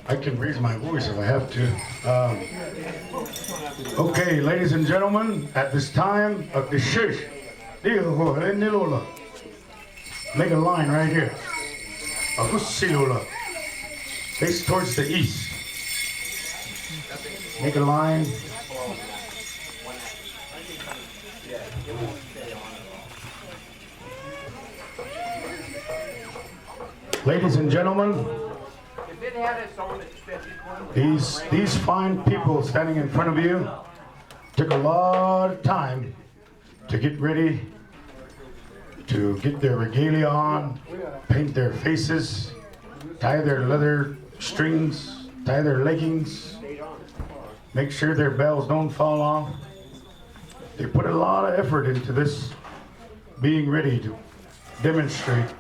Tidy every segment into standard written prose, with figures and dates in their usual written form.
I can raise my voice if I have to. Okay, ladies and gentlemen, at this time of the shish, make a line right here. Face towards the east. Make a line. Ladies and gentlemen, these fine people standing in front of you took a lot of time to get ready, to get their regalia on, paint their faces, tie their leather strings, tie their leggings, make sure their bells don't fall off. They put a lot of effort into this, being ready to demonstrate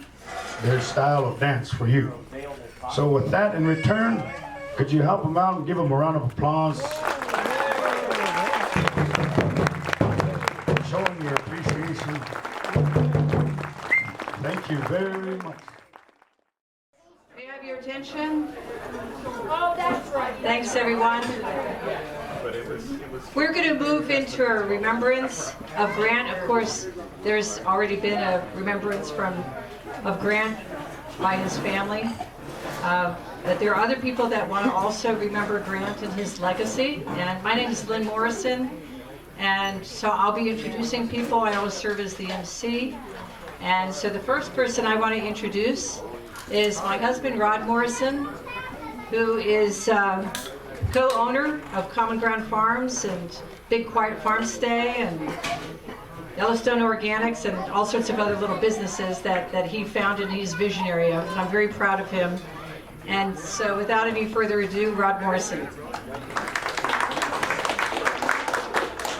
their style of dance for you. So with that in return, could you help them out and give them a round of applause? Showing your appreciation. Thank you very much. May I have your attention? Oh, that's right. Thanks, everyone. We're going to move into a remembrance of Grant. Of course, there's already been a remembrance of Grant by his family. But there are other people that want to also remember Grant and his legacy. And my name is Lynn Morrison. And so I'll be introducing people. I always serve as the MC. And so the first person I want to introduce is my husband, Rod Morrison, who is co-owner of Common Ground Farms and Big Quiet Farm Stay and Yellowstone Organics and all sorts of other little businesses that he founded and he's visionary of. And I'm very proud of him. And so without any further ado, Rod Morrison.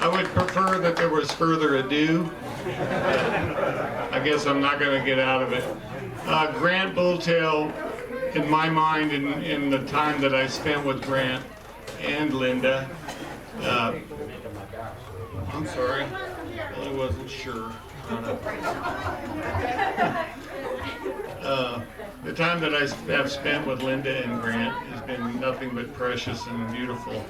I would prefer that there was further ado. I guess I'm not going to get out of it. Grant Bulltail, in my mind, in the time that I spent with Grant and Linda, I'm sorry, I wasn't sure. The time that I have spent with Linda and Grant has been nothing but precious and beautiful.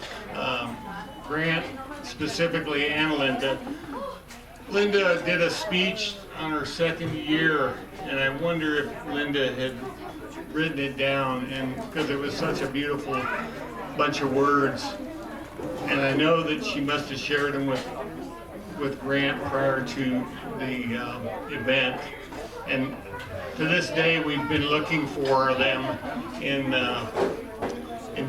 Grant specifically and Linda. Linda did a speech on her second year, and I wonder if Linda had written it down, and because it was such a beautiful bunch of words. And I know that she must have shared them with Grant prior to the event. And to this day, we've been looking for them in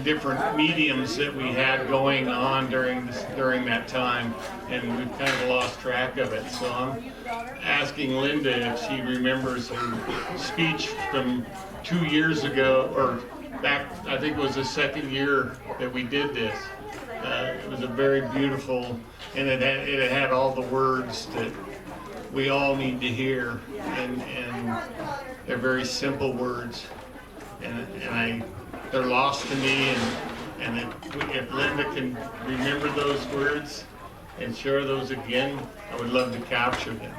different mediums that we had going on during that time, and we've kind of lost track of it. So I'm asking Linda if she remembers her speech from 2 years ago, or back, I think it was the second year that we did this. It was a very beautiful, and it had all the words that we all need to hear, and they're very simple words, and they're lost to me, and if Linda can remember those words and share those again, I would love to capture them.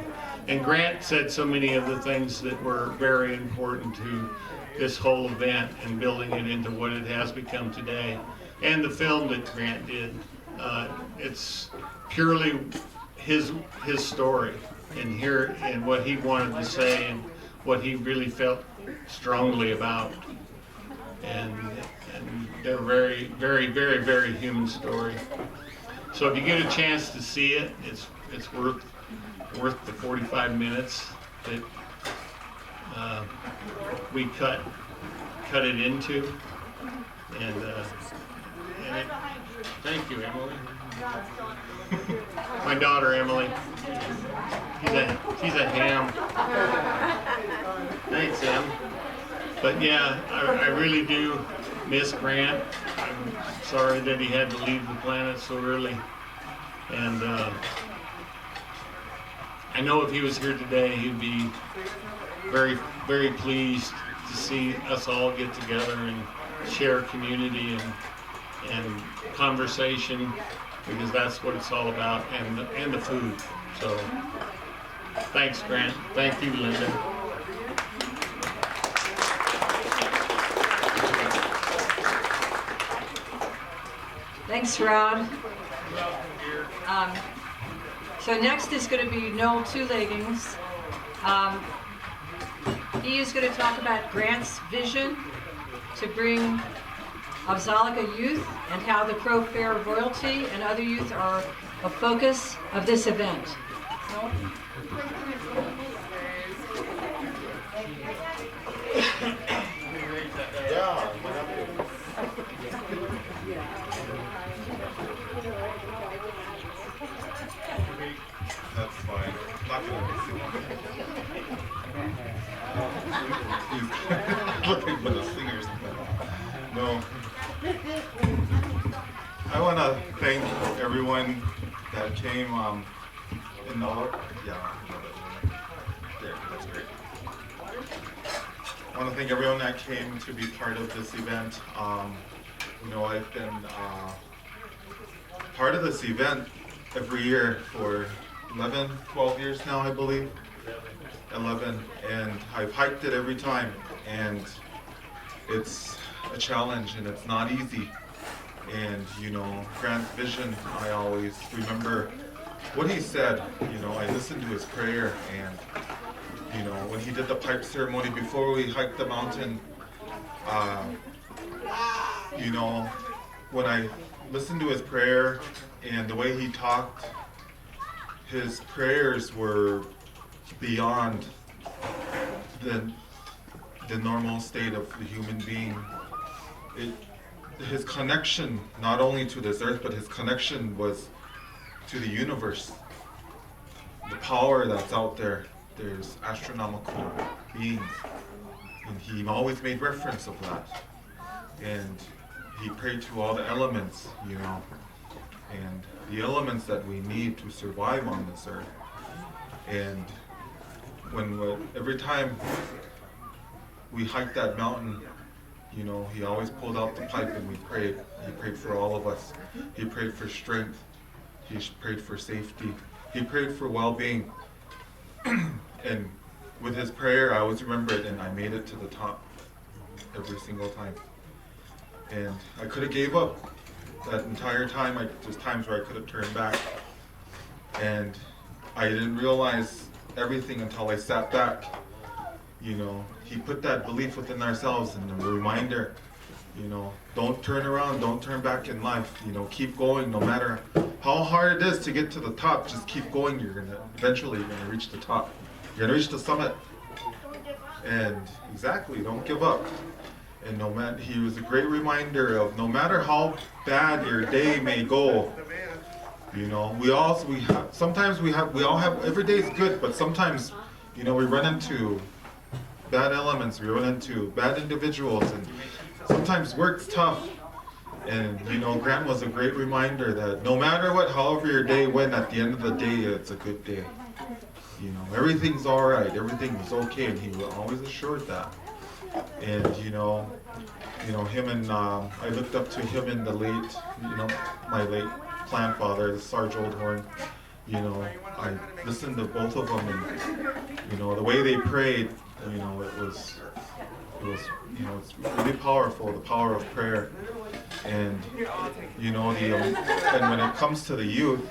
And Grant said so many of the things that were very important to this whole event and building it into what it has become today. And the film that Grant did, it's purely his story and what he wanted to say and what he really felt strongly about. And they're very, very, very, very human story. So if you get a chance to see it, it's worth the 45 minutes that we cut it into. And thank you, Emily. My daughter, Emily. She's a ham. Thanks, Em. But yeah, I really do miss Grant. I'm sorry that he had to leave the planet so early. And I know if he was here today, he'd be very, very pleased to see us all get together and share community and conversation, because that's what it's all about, and the food. So thanks, Grant. Thank you, Linda. Thanks, Rod. So next is going to be Noel Two Leggings. He is going to talk about Grant's vision to bring Apsáalooke youth and how the Crow Fair royalty and other youth are a focus of this event. Noel? That's fine. Not gonna He's looking for the singers. No. I want to thank everyone that came in the there, that's great. I want to thank everyone that came to be part of this event. You know, I've been part of this event every year for 11, 12 years now, I believe. 11, and I've hiked it every time, and it's a challenge and it's not easy. And you know, Grant's vision, I always remember what he said. You know, I listened to his prayer, and you know, when he did the pipe ceremony before we hiked the mountain, you know, when I listened to his prayer and the way he talked, his prayers were beyond the normal state of the human being. His connection, not only to this earth, but his connection was to the universe. The power that's out there, there's astronomical beings. And he always made reference of that. And he prayed to all the elements, you know, and the elements that we need to survive on this earth. And every time we hiked that mountain, you know, he always pulled out the pipe and we prayed. He prayed for all of us. He prayed for strength. He prayed for safety. He prayed for well-being. And with his prayer, I always remember it, and I made it to the top every single time. And I could have gave up that entire time. There's times where I could have turned back. And I didn't realize everything until I sat back. You know, he put that belief within ourselves and a reminder, you know, don't turn around, don't turn back in life, you know, keep going no matter how hard it is to get to the top, just keep going. Eventually you're gonna reach the top. You're gonna reach the summit. And exactly, don't give up. And he was a great reminder of no matter how bad your day may go, you know, sometimes we all have, every day is good, but sometimes, you know, we run into bad elements, we run into bad individuals, and sometimes work's tough. And you know, Grant was a great reminder that no matter what, however your day went, at the end of the day, it's a good day. You know, everything's all right, everything was okay, and he always assured that. And you know, him and I looked up to him in the late, you know, my late clan father, the Sarge Oldhorn. You know, I listened to both of them, and you know, the way they prayed, you know, it was, you know, it's really powerful, the power of prayer. And you know, and when it comes to the youth,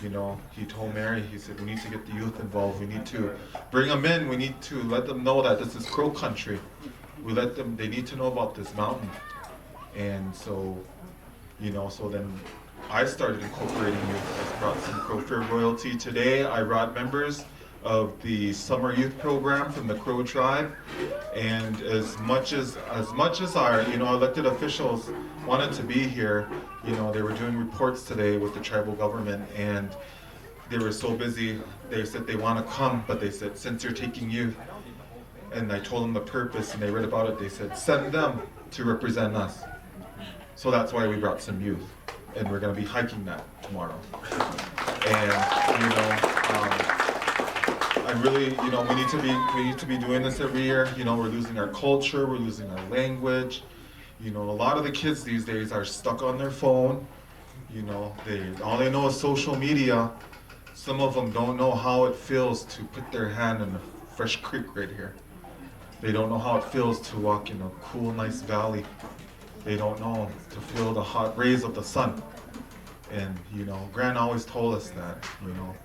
you know, he told Mary, he said, we need to get the youth involved. We need to bring them in. We need to let them know that this is Crow country. They need to know about this mountain. And so, you know, so then I started incorporating youth. I brought some Crow Fair royalty. Today I brought members of the summer youth program from the Crow tribe, and as much as our, you know, elected officials wanted to be here, you know, they were doing reports today with the tribal government, and they were so busy. They said they want to come, but they said, since you're taking youth, and I told them the purpose, and they read about it, they said, send them to represent us. So that's why we brought some youth, and we're going to be hiking that tomorrow. And you know, I really, you know, we need to be doing this every year. You know, we're losing our culture, we're losing our language. You know, a lot of the kids these days are stuck on their phone. You know, all they know is social media. Some of them don't know how it feels to put their hand in a fresh creek right here. They don't know how it feels to walk in a cool, nice valley. they don't know to feel the hot rays of the sun. And, you know, Grant always told us that, you know,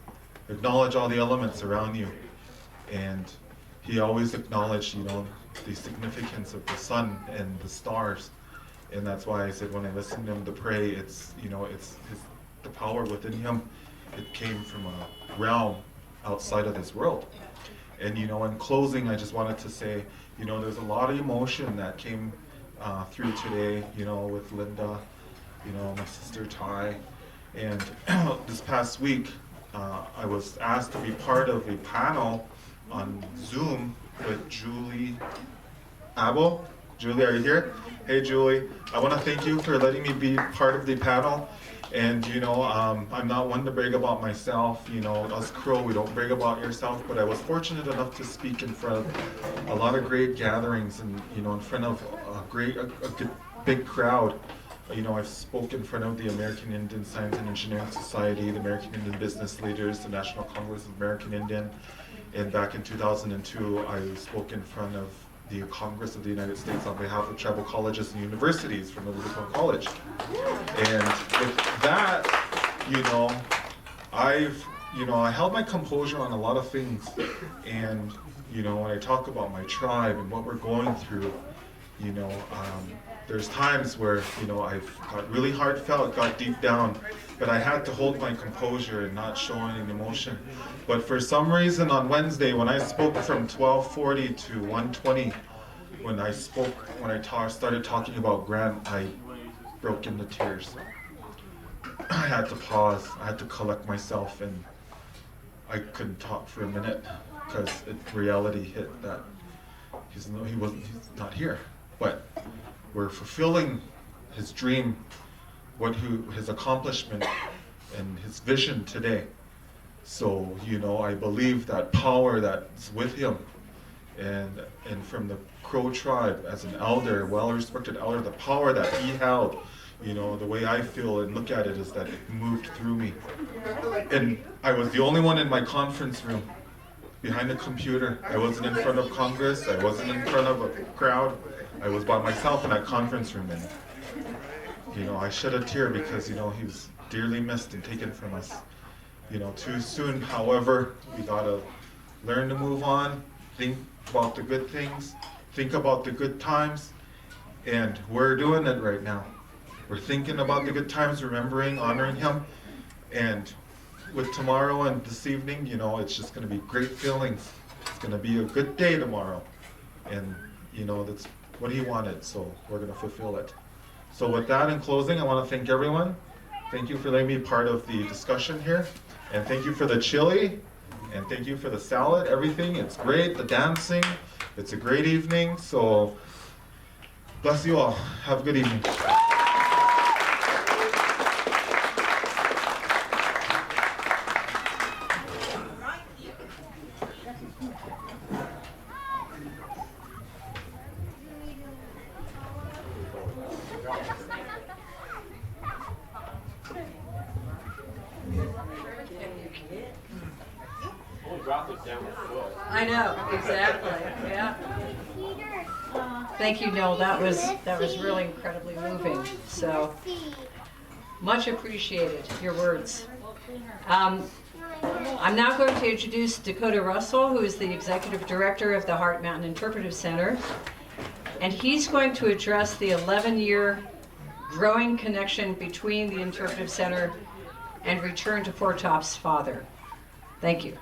acknowledge all the elements around you. And he always acknowledged, you know, the significance of the sun and the stars. And that's why I said when I listened to him to pray, it's, you know, it's the power within him. It came from a realm outside of this world. And, you know, in closing, I just wanted to say, you know, there's a lot of emotion that came through today, you know, with Linda, you know, my sister Ty. And this past week, I was asked to be part of a panel on Zoom with Julie Abel. Julie, are you here? Hey, Julie. I want to thank you for letting me be part of the panel. And, you know, I'm not one to brag about myself. You know, us Crow, we don't brag about yourself. But I was fortunate enough to speak in front of a lot of great gatherings and, you know, in front of a good, big crowd. You know, I've spoken in front of the American Indian Science and Engineering Society, the American Indian Business Leaders, the National Congress of American Indian. And back in 2002, I spoke in front of the Congress of the United States on behalf of tribal colleges and universities from the Liverpool College. And with that, you know, I held my composure on a lot of things. And, you know, when I talk about my tribe and what we're going through, you know, there's times where, you know, I've got really heartfelt, got deep down, but I had to hold my composure and not show any emotion. But for some reason on Wednesday, when I spoke from 12:40 to 1:20, when I started talking about Grant, I broke into tears. I had to pause, I had to collect myself, and I couldn't talk for a minute because reality hit that he's not here. But we're fulfilling his dream, his accomplishment, and his vision today. So, you know, I believe that power that's with him, and from the Crow tribe, as an elder, well-respected elder, the power that he held, you know, the way I feel and look at it is that it moved through me. And I was the only one in my conference room, behind the computer. I wasn't in front of Congress, I wasn't in front of a crowd. I was by myself in that conference room, and, you know, I shed a tear because, you know, he was dearly missed and taken from us, you know, too soon. However, we gotta learn to move on, think about the good things, think about the good times, and we're doing it right now. We're thinking about the good times, remembering, honoring him, and with tomorrow and this evening, you know, it's just gonna be great feelings. It's gonna be a good day tomorrow, and, you know, that's what he wanted, so we're going to fulfill it. So with that, in closing, I want to thank everyone. Thank you for letting me be part of the discussion here, and thank you for the chili, and thank you for the salad, everything. It's great, the dancing. It's a great evening, so bless you all. Have a good evening. I know, exactly, yeah. Thank you, Noel. That was really incredibly moving. So much appreciated, your words. I'm now going to introduce Dakota Russell, who is the Executive Director of the Heart Mountain Interpretive Center. And he's going to address the 11-year growing connection between the Interpretive Center and Return to Foretop's father. Thank you.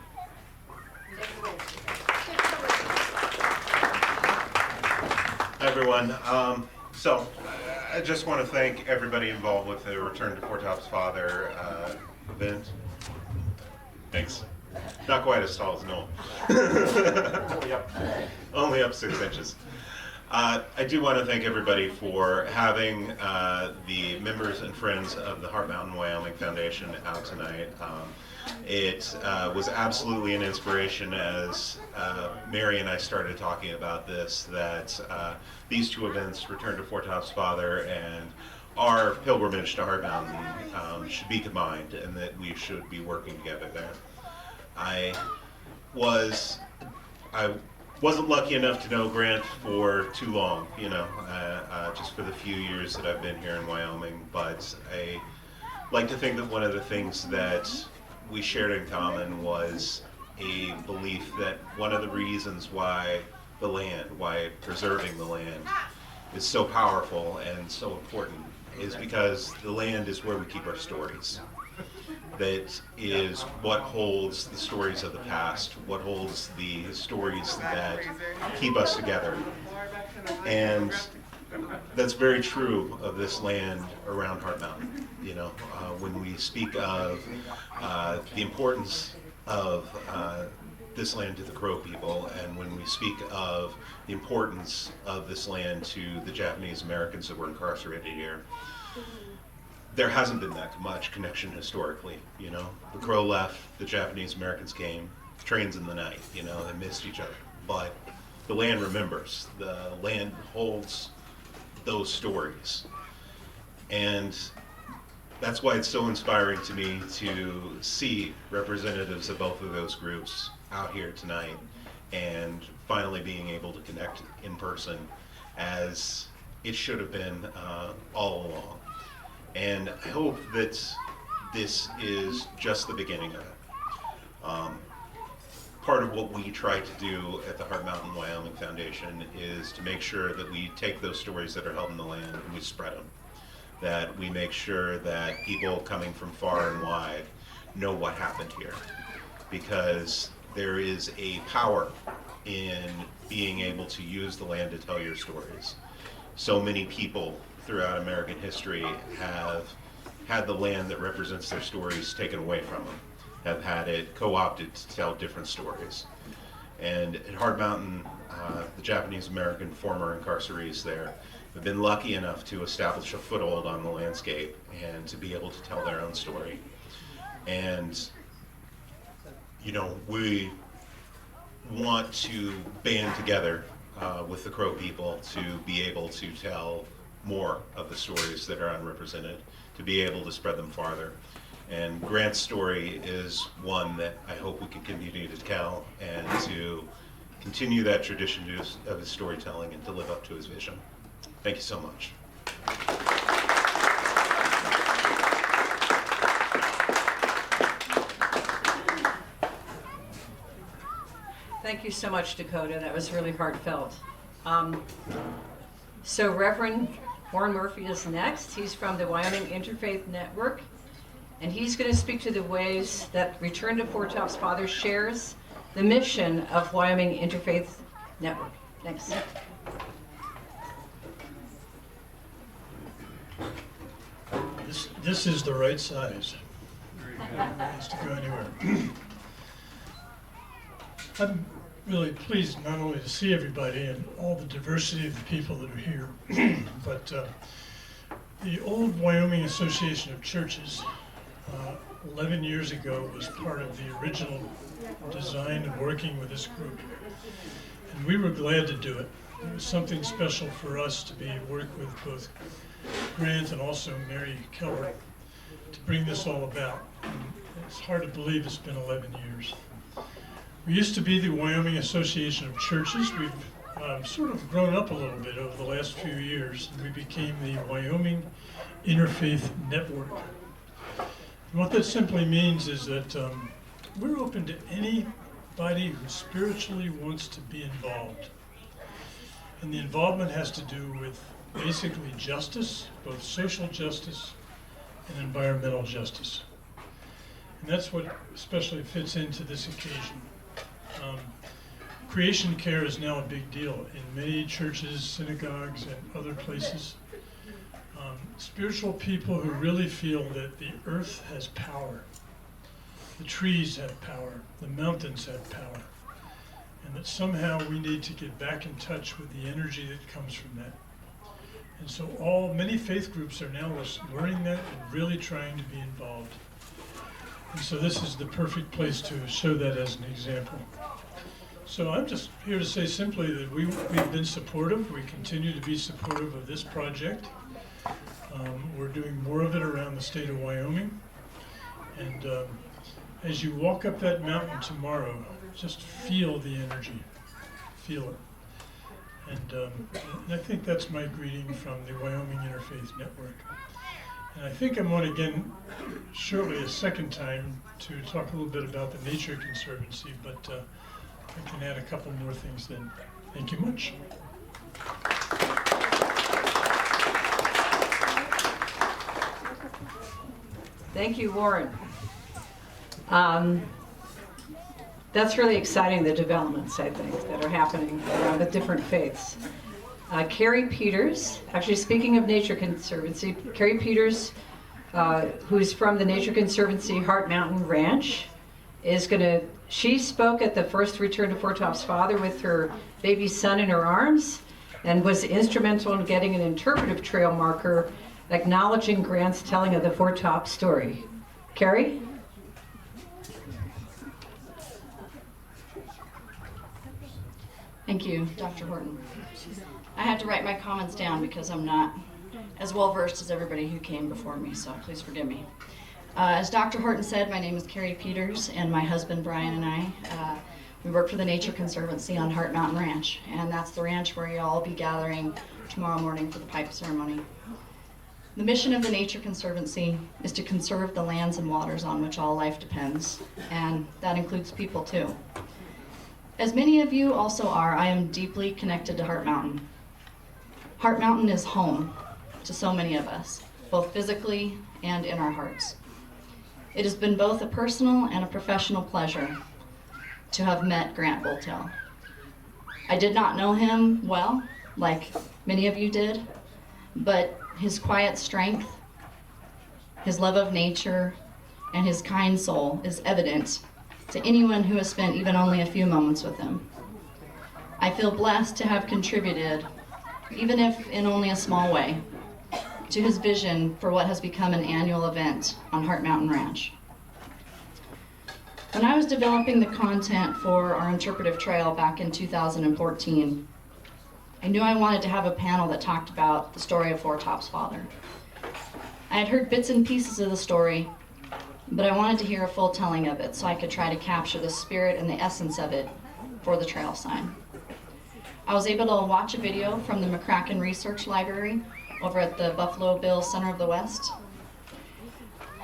Hi everyone. So I just want to thank everybody involved with the Return to Foretop's Father event. Thanks. Not quite as tall as Noel. Only up 6 inches. I do want to thank everybody for having the members and friends of the Heart Mountain Wyoming Foundation out tonight. It was absolutely an inspiration as Mary and I started talking about this, that these two events, Return to Foretop's Father and our pilgrimage to Heart Mountain, should be combined, and that we should be working together there. I wasn't lucky enough to know Grant for too long, just for the few years that I've been here in Wyoming. But I like to think that one of the things that we shared in common was a belief that one of the reasons why preserving the land is so powerful and so important is because the land is where we keep our stories. That is what holds the stories of the past, what holds the stories that keep us together. And that's very true of this land around Heart Mountain. When we speak of the importance of this land to the Crow people, and when we speak of the importance of this land to the Japanese Americans that were incarcerated here, there hasn't been that much connection historically. The Crow left, the Japanese Americans came, trains in the night, they missed each other. But the land remembers, the land holds those stories. And that's why it's so inspiring to me to see representatives of both of those groups out here tonight and finally being able to connect in person as it should have been all along. And I hope that this is just the beginning of it. Part of what we try to do at the Heart Mountain Wyoming Foundation is to make sure that we take those stories that are held in the land and we spread them. That we make sure that people coming from far and wide know what happened here. Because there is a power in being able to use the land to tell your stories. So many people throughout American history have had the land that represents their stories taken away from them, have had it co-opted to tell different stories. And at Heart Mountain, the Japanese American former incarcerees there have been lucky enough to establish a foothold on the landscape and to be able to tell their own story. And we want to band together with the Crow people to be able to tell more of the stories that are unrepresented, to be able to spread them farther. And Grant's story is one that I hope we can continue to tell and to continue that tradition of his storytelling and to live up to his vision. Thank you so much. Thank you so much, Dakota. That was really heartfelt. So Reverend Rev Murphy is next. He's from the Wyoming Interfaith Network, and he's going to speak to the ways that Return to Foretop's father shares the mission of Wyoming Interfaith Network. Thanks. This is the right size. Has to go anywhere. I'm really pleased not only to see everybody and all the diversity of the people that are here, but the old Wyoming Association of Churches 11 years ago was part of the original design and working with this group. And we were glad to do it. It was something special for us to be work with both Grant and also Mary Keller to bring this all about. And it's hard to believe it's been 11 years. We used to be the Wyoming Association of Churches. We've sort of grown up a little bit over the last few years, and we became the Wyoming Interfaith Network. And what that simply means is that we're open to anybody who spiritually wants to be involved. And the involvement has to do with basically justice, both social justice and environmental justice. And that's what especially fits into this occasion. Creation care is now a big deal in many churches, synagogues, and other places. Spiritual people who really feel that the earth has power, the trees have power, the mountains have power, and that somehow we need to get back in touch with the energy that comes from that. And so many faith groups are now learning that and really trying to be involved. And so this is the perfect place to show that as an example. So I'm just here to say simply that we've been supportive. We continue to be supportive of this project. We're doing more of it around the state of Wyoming. And as you walk up that mountain tomorrow, just feel the energy. feel it. And I think that's my greeting from the Wyoming Interfaith Network. And I think I'm on again shortly a second time to talk a little bit about the Nature Conservancy, but I can add a couple more things then. Thank you much. Thank you, Warren. That's really exciting, the developments, I think, that are happening with different faiths. Carrie Peters, actually speaking of Nature Conservancy, Carrie Peters, who's from the Nature Conservancy Heart Mountain Ranch, she spoke at the first Return to Foretop's father with her baby son in her arms and was instrumental in getting an interpretive trail marker acknowledging Grant's telling of the Foretop story. Carrie? Thank you, Dr. Horton. I had to write my comments down because I'm not as well versed as everybody who came before me, so please forgive me. As Dr. Horton said, my name is Carrie Peters, and my husband Brian and I, we work for the Nature Conservancy on Heart Mountain Ranch, and that's the ranch where you'll all be gathering tomorrow morning for the pipe ceremony. The mission of the Nature Conservancy is to conserve the lands and waters on which all life depends, and that includes people too. As many of you also are, I am deeply connected to Heart Mountain. Heart Mountain is home to so many of us, both physically and in our hearts. It has been both a personal and a professional pleasure to have met Grant Bulltail. I did not know him well, like many of you did, but his quiet strength, his love of nature, and his kind soul is evident to anyone who has spent even only a few moments with him. I feel blessed to have contributed, even if in only a small way, to his vision for what has become an annual event on Heart Mountain Ranch. When I was developing the content for our interpretive trail back in 2014, I knew I wanted to have a panel that talked about the story of Foretop's father. I had heard bits and pieces of the story, but I wanted to hear a full telling of it so I could try to capture the spirit and the essence of it for the trail sign. I was able to watch a video from the McCracken Research Library over at the Buffalo Bills Center of the West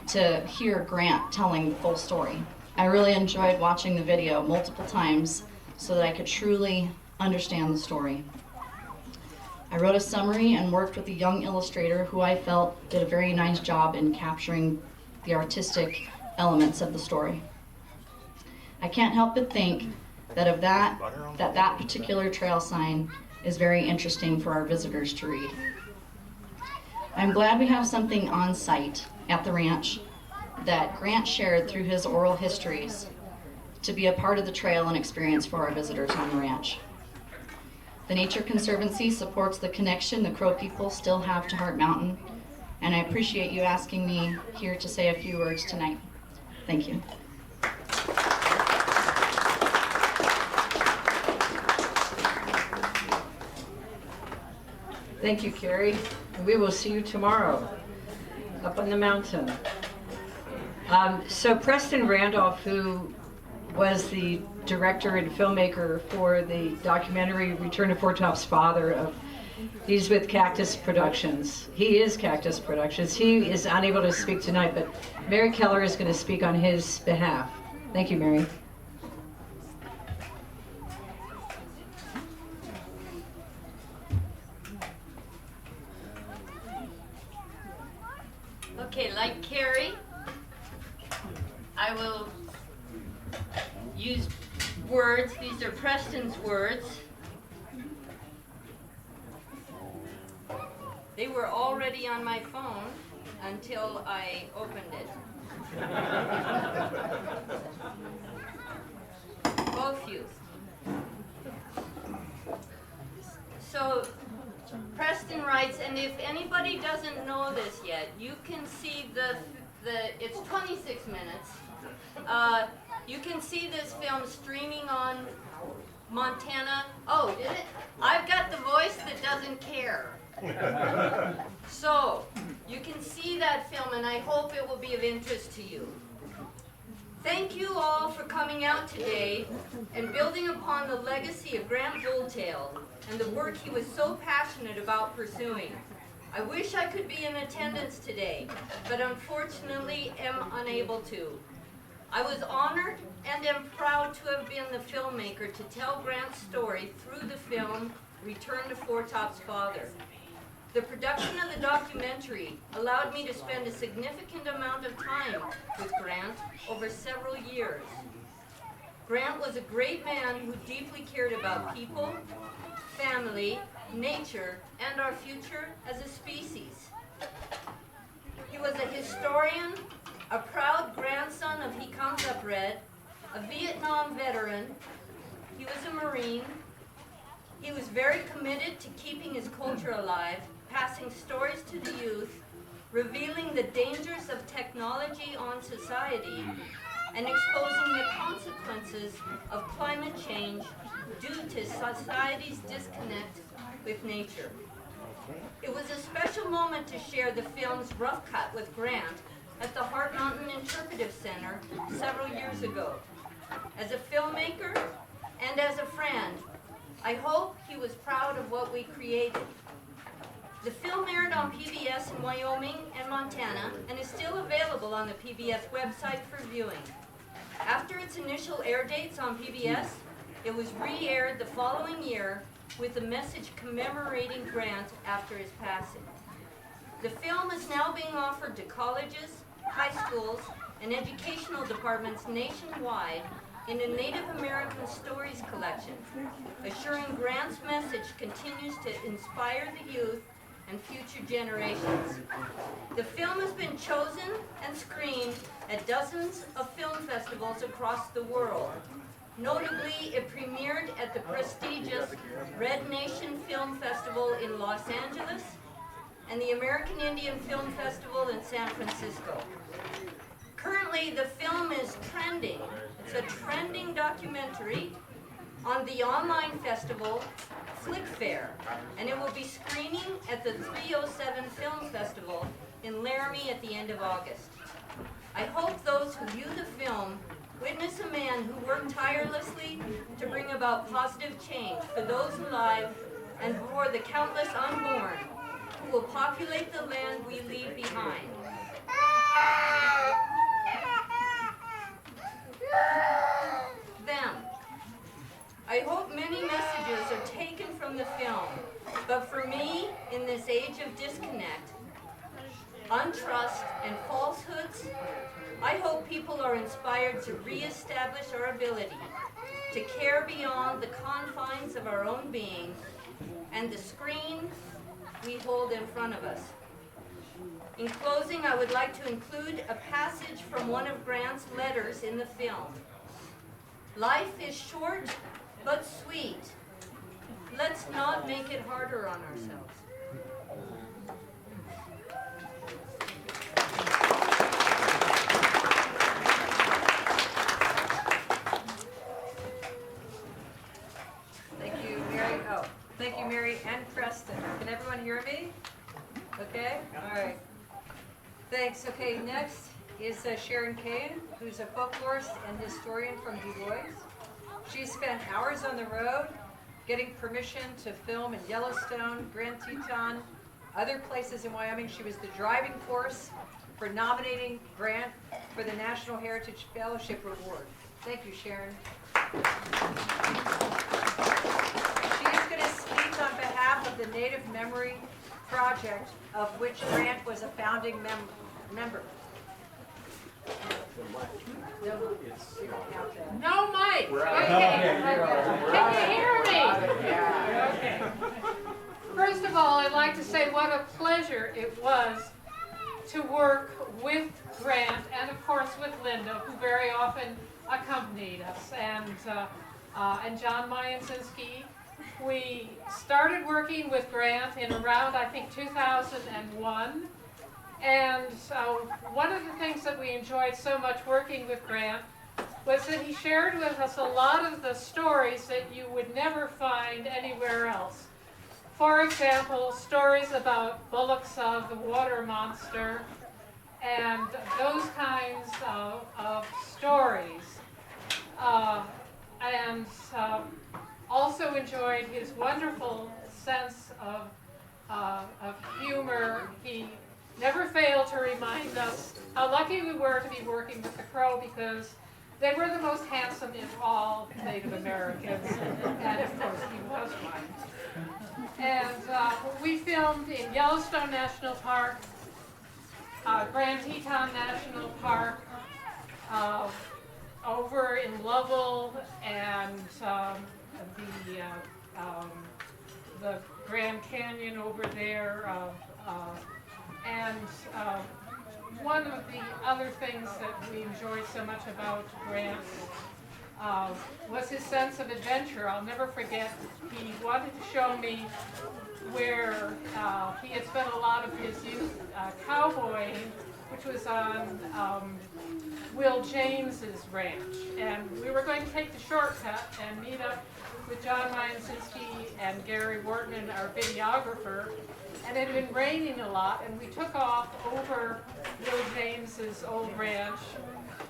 to hear Grant telling the full story. I really enjoyed watching the video multiple times so that I could truly understand the story. I wrote a summary and worked with a young illustrator who I felt did a very nice job in capturing the artistic elements of the story. I can't help but think that that particular trail sign is very interesting for our visitors to read. I'm glad we have something on site at the ranch that Grant shared through his oral histories to be a part of the trail and experience for our visitors on the ranch. The Nature Conservancy supports the connection the Crow people still have to Heart Mountain, and I appreciate you asking me here to say a few words tonight. Thank you. Thank you, Carrie. And we will see you tomorrow up on the mountain. So Preston Randolph, who was the director and filmmaker for the documentary Return to Foretop's father, he's with Cactus Productions. He is Cactus Productions. He is unable to speak tonight, but Mary Keller is going to speak on his behalf. Thank you, Mary. Okay, like Carrie, I will use words. These are Preston's words. They were already on my phone until I opened it. Both you. So Preston writes, and if anybody doesn't know this yet, you can see it's 26 minutes. You can see this film streaming on Montana. Oh, did it? I've got the voice that doesn't care. So, you can see that film, and I hope it will be of interest to you. Thank you all for coming out today and building upon the legacy of Grant Bulltail and the work he was so passionate about pursuing. I wish I could be in attendance today, but unfortunately am unable to. I was honored and am proud to have been the filmmaker to tell Grant's story through the film Return to Foretop's Father. The production of the documentary allowed me to spend a significant amount of time with Grant over several years. Grant was a great man who deeply cared about people, family, nature, and our future as a species. He was a historian, a proud grandson of He Comes Up Red, a Vietnam veteran. He was a Marine. He was very committed to keeping his culture alive, passing stories to the youth, revealing the dangers of technology on society, and exposing the consequences of climate change due to society's disconnect with nature. It was a special moment to share the film's rough cut with Grant at the Heart Mountain Interpretive Center several years ago. As a filmmaker and as a friend, I hope he was proud of what we created. The film aired on PBS in Wyoming and Montana and is still available on the PBS website for viewing. After its initial air dates on PBS, it was re-aired the following year with a message commemorating Grant after his passing. The film is now being offered to colleges, high schools, and educational departments nationwide in a Native American Stories collection, assuring Grant's message continues to inspire the youth and future generations. The film has been chosen and screened at dozens of film festivals across the world. Notably, it premiered at the prestigious Red Nation Film Festival in Los Angeles and the American Indian Film Festival in San Francisco. Currently, the film is trending. It's a trending documentary on the online festival Flick Fair, and it will be screening at the 307 Film Festival in Laramie at the end of August. I hope those who view the film witness a man who worked tirelessly to bring about positive change for those alive and for the countless unborn who will populate the land we leave behind. Them. I hope many messages are taken from the film, but for me, in this age of disconnect, untrust, and falsehoods, I hope people are inspired to reestablish our ability to care beyond the confines of our own being and the screen we hold in front of us. In closing, I would like to include a passage from one of Grant's letters in the film. Life is short but sweet. Let's not make it harder on ourselves. Thank you, Mary. Oh, thank you, Mary and Preston. Can everyone hear me? Okay? All right. Thanks. Okay, next is Sharon Kane, who's a folklorist and historian from Du Bois. She spent hours on the road getting permission to film in Yellowstone, Grand Teton, other places in Wyoming. She was the driving force for nominating Grant for the National Heritage Fellowship Award. Thank you, Sharon. She is going to speak on behalf of the Native Memory Project, of which Grant was a founding member. No mic. Okay. Can you hear me? Okay. First of all, I'd like to say what a pleasure it was to work with Grant and, of course, with Linda, who very often accompanied us, and John Mayansinski. We started working with Grant in around, I think, 2001. And so one of the things that we enjoyed so much working with Grant was that he shared with us a lot of the stories that you would never find anywhere else. For example, stories about Bullocks of the water monster, and those kinds of stories. And also enjoyed his wonderful sense of humor. He never failed to remind us how lucky we were to be working with the Crow, because they were the most handsome of all Native Americans, and of course he was one. And we filmed in Yellowstone National Park, Grand Teton National Park, over in Lovell, and the Grand Canyon over there, and one of the other things that we enjoyed so much about Grant was his sense of adventure. I'll never forget, he wanted to show me where he had spent a lot of his youth cowboying, which was on Will James's ranch. And we were going to take the shortcut and meet up with John Myansinski and Gary Wharton, our videographer. And it had been raining a lot, and we took off over Will James's old ranch,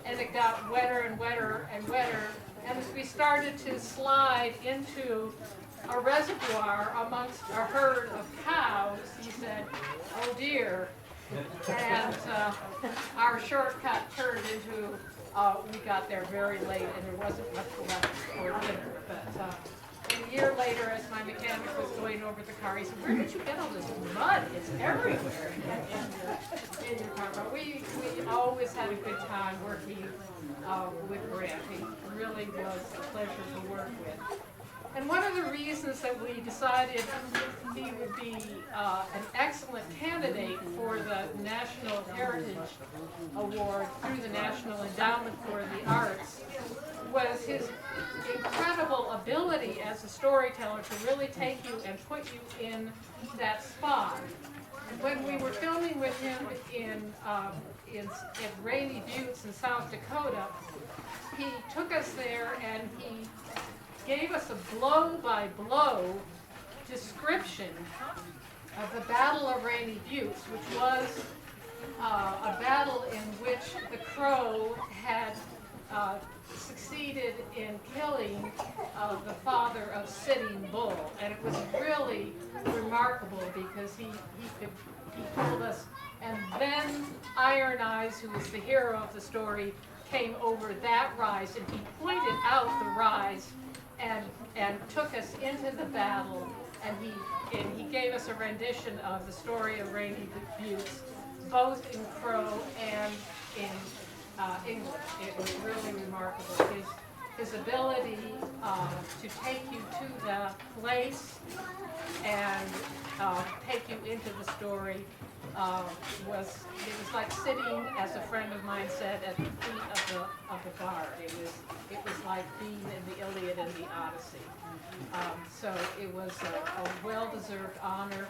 and it got wetter and wetter and wetter. And as we started to slide into a reservoir amongst a herd of cows, he said, "Oh dear." And our shortcut turned into, we got there very late and there wasn't much left for dinner. But a year later, as my mechanic was going over the car, he said, "Where did you get all this mud? It's everywhere in your car." But we always had a good time working with Grant. He really was a pleasure to work with. And one of the reasons that we decided he would be an excellent candidate for the National Heritage Award through the National Endowment for the Arts was his incredible ability as a storyteller to really take you and put you in that spot. When we were filming with him in Rainy Buttes in South Dakota, he took us there and he gave us a blow-by-blow description of the Battle of Rainy Buttes, which was a battle in which the Crow had succeeded in killing the father of Sitting Bull. And it was really remarkable because he told us, and then Iron Eyes, who was the hero of the story, came over that rise, and he pointed out the rise and took us into the battle, and he gave us a rendition of the story of Rainy Buttes, both in Crow and in English. It was really remarkable. His ability to take you to the place and take you into the story was like sitting, as a friend of mine said, at the feet of the bard. It was like being in the Iliad and the Odyssey. So it was a well-deserved honor.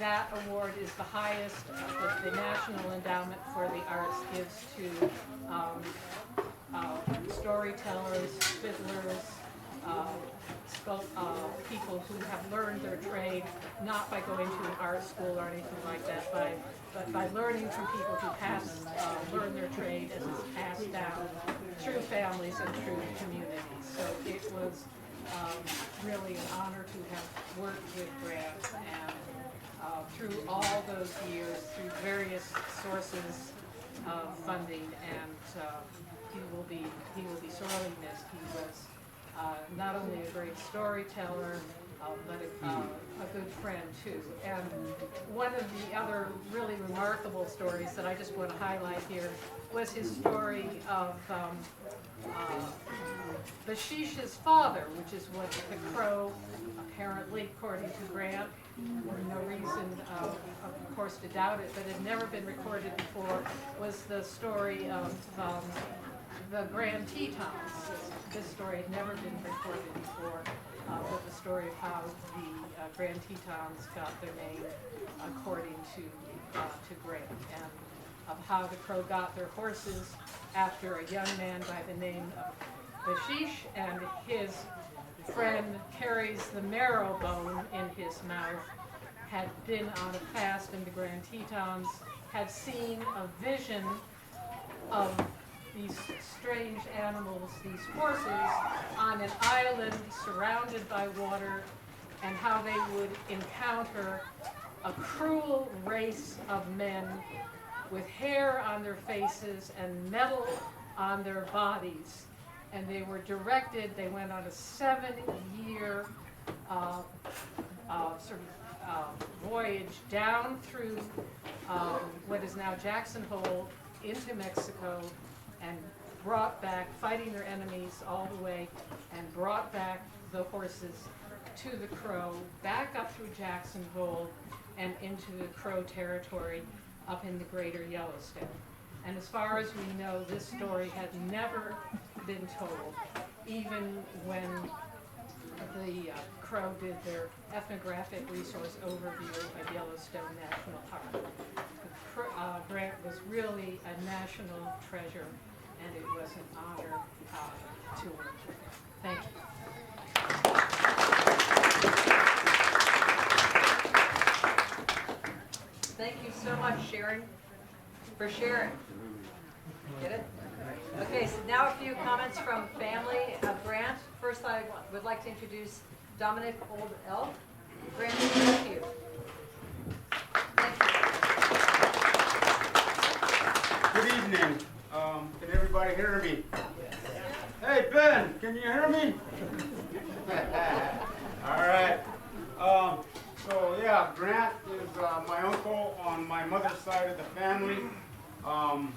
That award is the highest that the National Endowment for the Arts gives to storytellers, fiddlers, people who have learned their trade, not by going to an art school or anything like that, but by learning from people who learn their trade as it's passed down through families and through communities. So it was really an honor to have worked with Grant, and through all those years, through various sources of funding, and he will be sorely missed. He was not only a great storyteller, but a good friend too. And one of the other really remarkable stories that I just want to highlight here was his story of Bashish's father, which is what the Crow, apparently, according to Grant, no reason, of course, to doubt it, but had never been recorded before, was the story of the Grand Tetons. This story had never been recorded before, but the story of how the Grand Tetons got their name according to Grant, and of how the Crow got their horses after a young man by the name of Bashish, and his friend carries the marrow bone in his mouth, had been on a fast, and the Grand Tetons had seen a vision of these strange animals, these horses, on an island surrounded by water, and how they would encounter a cruel race of men with hair on their faces and metal on their bodies. And they were directed, they went on a 7-year voyage down through what is now Jackson Hole into Mexico, and brought back, fighting their enemies all the way, and brought back the horses to the Crow, back up through Jackson Hole and into the Crow territory up in the greater Yellowstone. And as far as we know, this story had never been told, even when the Crow did their ethnographic resource overview of Yellowstone National Park. Grant was really a national treasure, and it was an honor to work with him. Thank you. Thank you so much, Sharon, for sharing. Get it? Okay, so now a few comments from family of Grant. First, I would like to introduce Dominic Old Elk, Grant's nephew. Thank you. Good evening. Can everybody hear me? Hey, Ben, can you hear me? All right. So yeah, Grant is my uncle on my mother's side of the family. I'm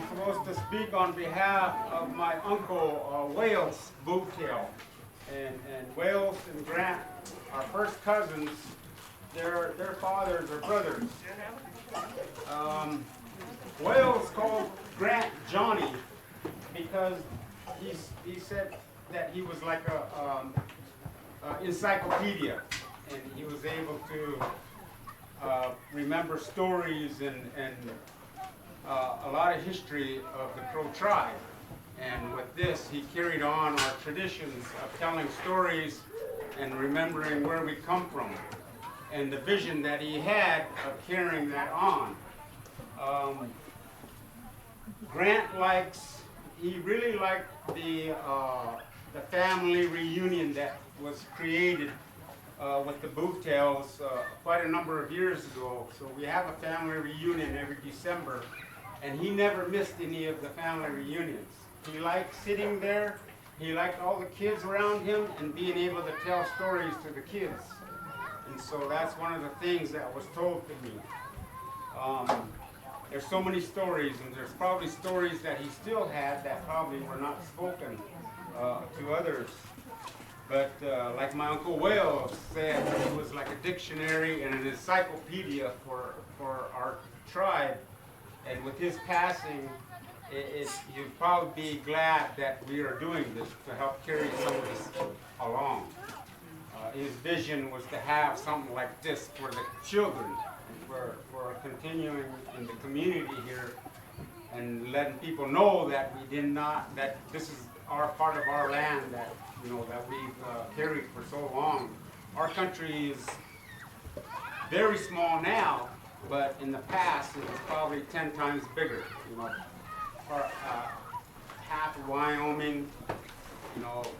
supposed to speak on behalf of my uncle, Wales Bulltail. And Wales and Grant are first cousins. Their fathers are brothers. Wales called Grant Johnny because he said that he was like a encyclopedia, and he was able to remember stories and a lot of history of the Crow tribe. And with this, he carried on our traditions of telling stories and remembering where we come from, and the vision that he had of carrying that on. Grant he really liked the family reunion that was created with the Bulltails quite a number of years ago. So we have a family reunion every December, and he never missed any of the family reunions. He liked sitting there, he liked all the kids around him, and being able to tell stories to the kids. And so that's one of the things that was told to me. There's so many stories, and there's probably stories that he still had that probably were not spoken to others. But like my Uncle Wales said, it was like a dictionary and an encyclopedia for our tribe. And with his passing, you'd probably be glad that we are doing this to help carry some of this along. His vision was to have something like this for the children, for continuing in the community here, and letting people know that that this is our part of our land that that we've carried for so long. Our country is very small now, but in the past it was probably 10 times bigger. Half of Wyoming,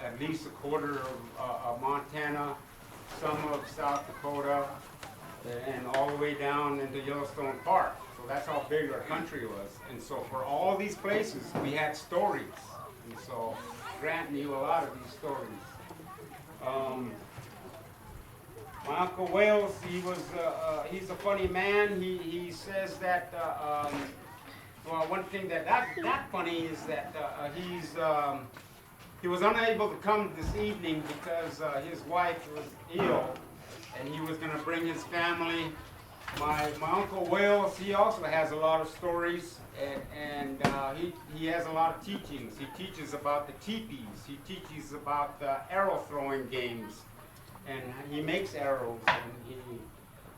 at least a quarter of Montana, some of South Dakota, and all the way down into Yellowstone Park. So that's how big our country was. And so for all these places, we had stories. And so Grant knew a lot of these stories. My Uncle Wales, he's a funny man. He says that, well, one thing that's not funny is that he was unable to come this evening because his wife was ill, and he was going to bring his family. My Uncle Wales, he also has a lot of stories, and he has a lot of teachings. He teaches about the teepees. He teaches about the arrow throwing games, and he makes arrows,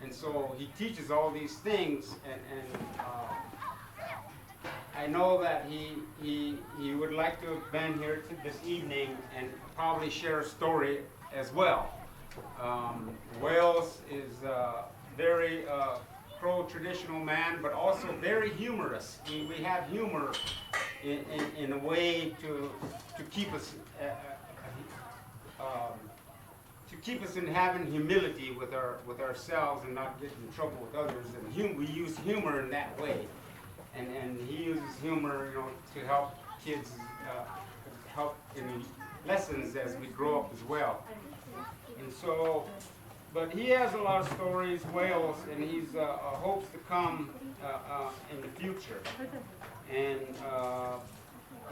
and so he teaches all these things. And I know that he would like to have been here this evening and probably share a story as well. Wales is very Crow traditional man, but also very humorous. We have humor in a way to keep us in having humility with ourselves and not getting in trouble with others. And we use humor in that way, and he uses humor, you know, to help kids help in lessons as we grow up as well. And so, but he has a lot of stories, Wales, and he's hopes to come in the future. And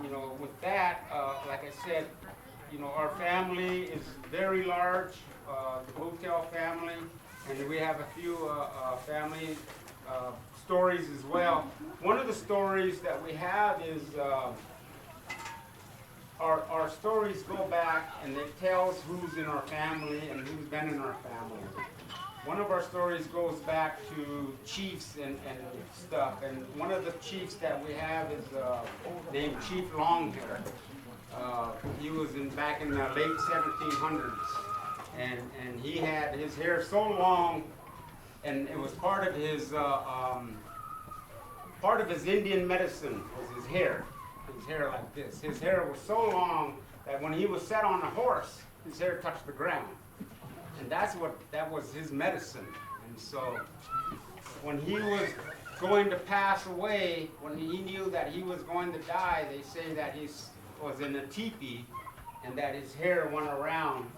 you know, with that, like I said, you know, our family is very large, the Bulltail family, and we have a few family stories as well. One of the stories that we have is our stories go back and it tells who's in our family and who's been in our family. One of our stories goes back to chiefs and stuff, and one of the chiefs that we have is named Chief Longhair. He was back in the late 1700s, and he had his hair so long, and it was part of his Indian medicine was his hair. His hair like this. His hair was so long that when he was set on a horse, his hair touched the ground, and that was his medicine. And so, when he was going to pass away, when he knew that he was going to die, they say that he was in a teepee, and that his hair went around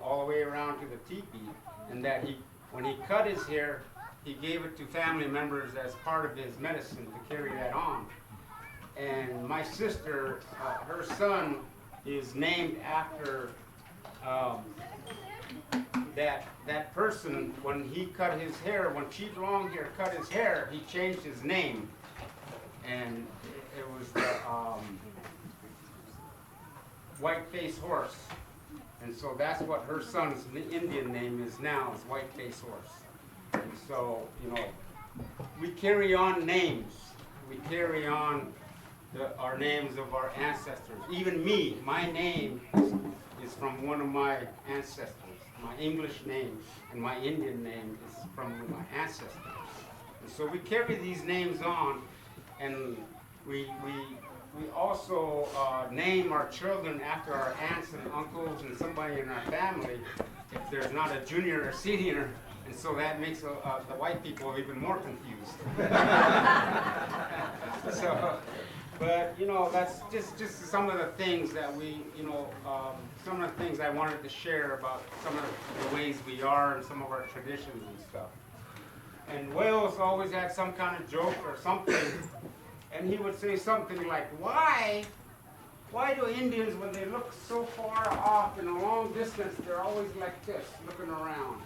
all the way around to the teepee, and that when he cut his hair, he gave it to family members as part of his medicine to carry that on. And my sister, her son is named after that person. When he cut his hair, when Chief Longhair cut his hair, he changed his name, and it was the White-Faced Horse. And so that's what her son's Indian name is now, is White-Faced Horse. And so, you know, we carry on names. We carry on our names of our ancestors. Even me, my name is from one of my ancestors. My English name and my Indian name is from my ancestors. And so we carry these names on, and we also name our children after our aunts and uncles and somebody in our family, if there's not a junior or senior, and so that makes the white people even more confused. So, but you know, that's just some of the things that we, you know, some of the things I wanted to share about some of the ways we are and some of our traditions and stuff. And Wales always had some kind of joke or something, and he would say something like, why do Indians, when they look so far off in a long distance, they're always like this, looking around?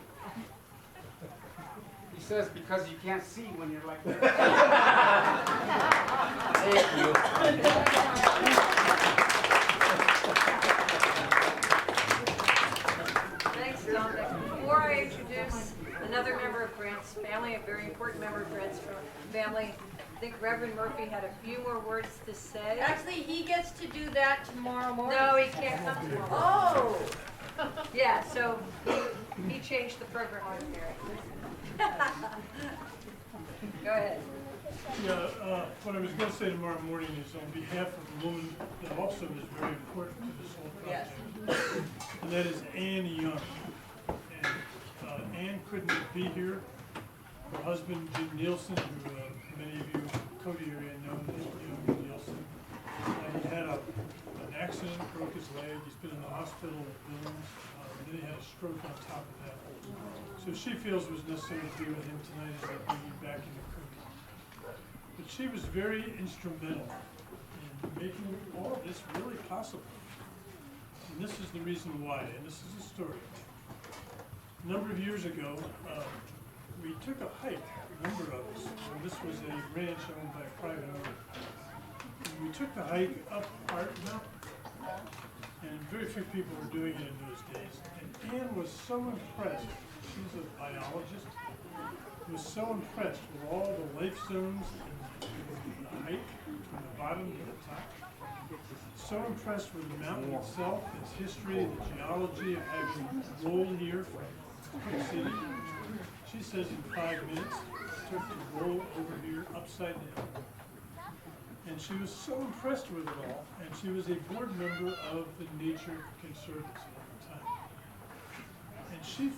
He says, because you can't see when you're like this. Thank you. Thanks, Dominic. Before I introduce another member of Grant's family, a very important member of Grant's family, I think Rev Murphy had a few more words to say. Actually, he gets to do that tomorrow morning. No, he can't come tomorrow. Oh! Yeah, so he changed the program on here. Go ahead. Yeah, what I was going to say tomorrow morning is on behalf of a woman that also is very important to this whole project, and that is Ann Young. And Ann couldn't be here. Her husband, Jim Nielsen, who many of you in the Dakota area know as Jim Nielsen, he had an accident, broke his leg. He's been in the hospital with wounds. Then he had a stroke on top of that. So she feels it was necessary to be with him tonight as they bring him back into cooking. But she was very instrumental in making all of this really possible. And this is the reason why, and this is the story. A number of years ago, we took a hike, a number of us, and this was a ranch owned by a private owner. And we took the hike up Art Mountain, and very few people were doing it in those days. And Ann was so impressed, she's a biologist, was so impressed with all the life zones in the hike, from the bottom to the top. So impressed with the mountain itself, its history, the geology of having rolled here from Cook City. she says in 5 minutes, took the roll over here upside down. And she was so impressed with it all, and she was a board member of the Nature Conservancy at the time. And she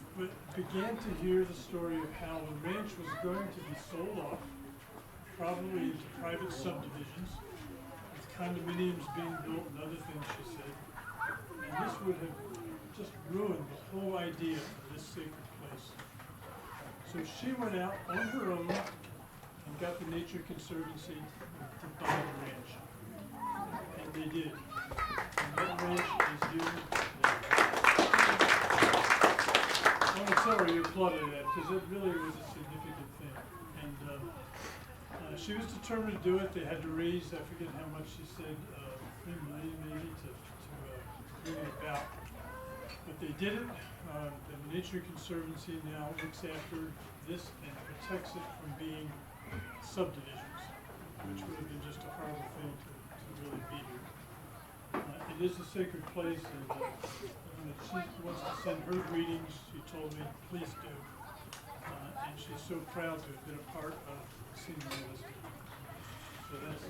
began to hear the story of how the ranch was going to be sold off, probably into private subdivisions, with condominiums being built and other things, she said. And this would have just ruined the whole idea of this sacred place. So she went out on her own and got the Nature Conservancy to buy the ranch. And they did. And that ranch is here today. I want to tell her you applauded that because it really was a significant thing. And she was determined to do it. They had to raise, I forget how much she said, $3 million maybe to bring it about. But they did it. The Nature Conservancy now looks after this and protects it from being subdivisions, which would have been just a horrible thing to really be here. It is a sacred place, and if she wants to send her greetings, she told me, please do. And she's so proud to have been a part of seeing all this. So that's.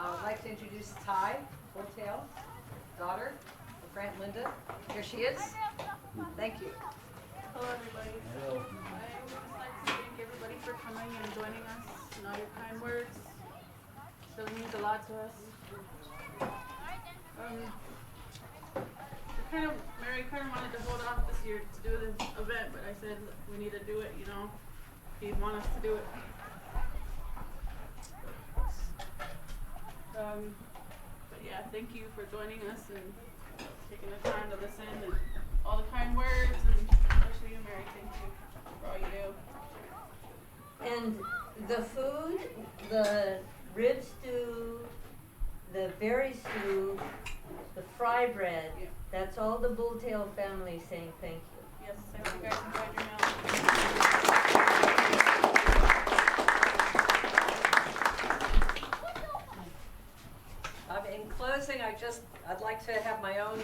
I'd like to introduce Ty Bulltail, daughter of Grant and Linda. Here she is. Thank you. Hello, everybody. I would just like to thank everybody for coming and joining us and all your kind words. It really means a lot to us. Mary kind of wanted to hold off this year to do this event, but I said, look, we need to do it, you know. He'd want us to do it. But yeah, thank you for joining us and taking the time to listen and all the kind words, and especially you, Mary, thank you for all you do. And the food, the rib stew, the berry stew, the fry bread, that's all the Bulltail family saying thank you. Yes, I hope you guys enjoyed your meal. In closing, I'd like to have my own,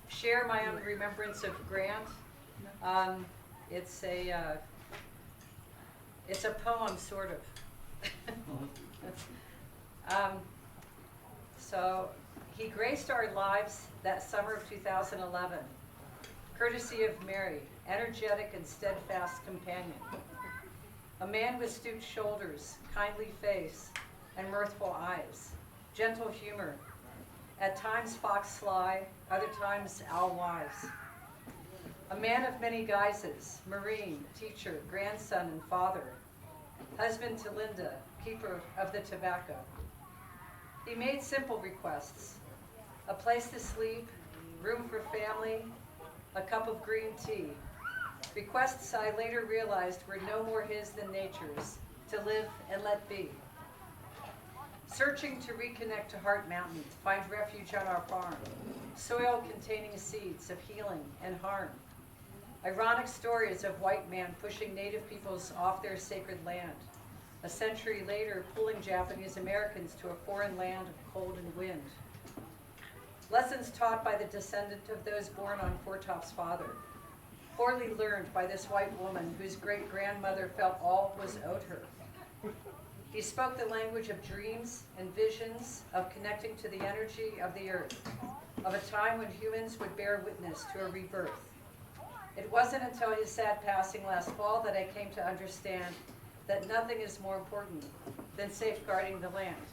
share my own remembrance of Grant. It's a poem, sort of. So he graced our lives that summer of 2011, courtesy of Mary, energetic and steadfast companion. A man with stooped shoulders, kindly face, and mirthful eyes. Gentle humor, at times fox sly, other times owl wise. A man of many guises, marine, teacher, grandson, and father. Husband to Linda, keeper of the tobacco. He made simple requests: a place to sleep, room for family, a cup of green tea. Requests I later realized were no more his than nature's, to live and let be. Searching to reconnect to Heart Mountain, find refuge on our farm, soil containing seeds of healing and harm. Ironic stories of white man pushing native peoples off their sacred land. A century later, pulling Japanese Americans to a foreign land of cold and wind. Lessons taught by the descendant of those born on Foretop's father. Poorly learned by this white woman whose great-grandmother felt all was owed her. He spoke the language of dreams and visions, of connecting to the energy of the earth, of a time when humans would bear witness to a rebirth. It wasn't until his sad passing last fall that I came to understand that nothing is more important than safeguarding the land.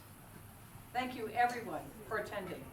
Thank you, everyone, for attending.